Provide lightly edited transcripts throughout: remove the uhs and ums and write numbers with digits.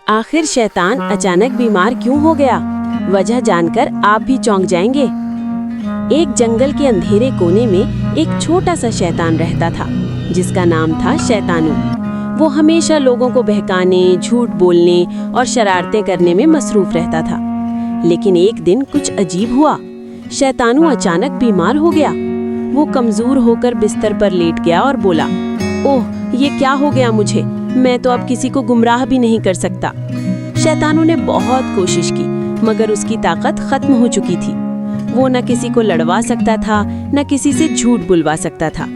आखिर शैतान अचानक बीमार क्यों हो गया? वजह जानकर आप भी चौंक जाएंगे। एक जंगल के अंधेरे कोने में एक छोटा सा शैतान रहता था, जिसका नाम था शैतानू। वो हमेशा लोगों को बहकाने, झूठ बोलने और शरारतें करने में मसरूफ रहता था। लेकिन एक दिन कुछ अजीब हुआ। शैतानू अचानक बीमार हो गया। वो कमजोर होकर बिस्तर पर लेट गया और बोला, ओह, ये क्या हो गया मुझे? मैं तो अब किसी को गुमराह भी नहीं कर सकता। शैतानू ने बहुत कोशिश की, मगर उसकी ताकत खत्म हो चुकी थी। वो न किसी को लड़वा सकता था, न किसी से झूठ बुलवा सकता था।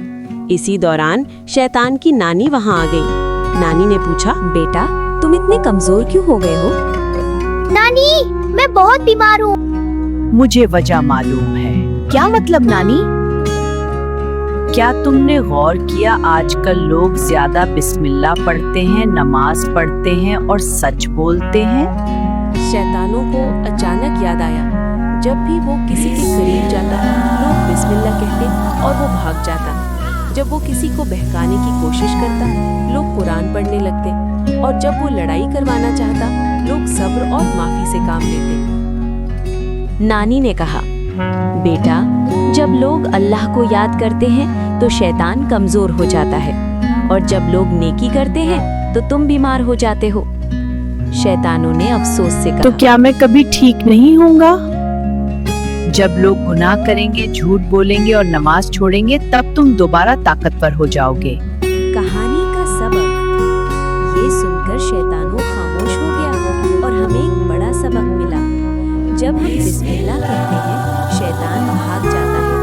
इसी दौरान शैतान की नानी वहां आ गई। नानी ने पूछा, बेटा, तुम इतने कमजोर क्यों हो गए हो? नानी, मैं बहुत बीमार हूँ। मुझे वजह मालूम है। क्या मतलब नानी? क्या तुमने गौर किया आजकल लोग ज्यादा बिस्मिल्लाह पढ़ते हैं, नमाज पढ़ते हैं और सच बोलते हैं? शैतानों को अचानक याद आया, जब भी वो किसी के करीब जाता लोग बिस्मिल्लाह कहते और वो भाग जाता। जब वो किसी को बहकाने की कोशिश करता लोग कुरान पढ़ने लगते, और जब वो लड़ाई करवाना चाहता लोग सब्र और माफी से काम लेते। नानी ने कहा, बेटा, जब लोग अल्लाह को याद करते हैं तो शैतान कमजोर हो जाता है, और जब लोग नेकी करते हैं तो तुम बीमार हो जाते हो। शैतानों ने अफसोस से कहा, तो क्या मैं कभी ठीक नहीं होऊंगा? जब लोग गुनाह करेंगे, झूठ बोलेंगे और नमाज छोड़ेंगे, तब तुम दोबारा ताकतवर हो जाओगे। कहानी का सबक। ये सुनकर शैतानों खामोश हो गया और हमें एक बड़ा सबक मिला। जब हम बिस्मिल्लाह कहते हैं, शैतान भाग जाता है।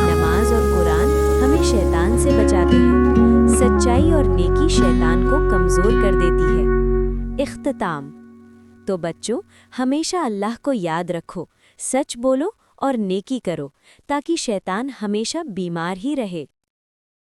नमाज और कुरान हमें शैतान से बचाते हैं। सच्चाई और नेकी शैतान को कमजोर कर देती है। इख्तिताम। तो बच्चों, हमेशा अल्लाह को याद रखो, सच बोलो और नेकी करो, ताकि शैतान हमेशा बीमार ही रहे।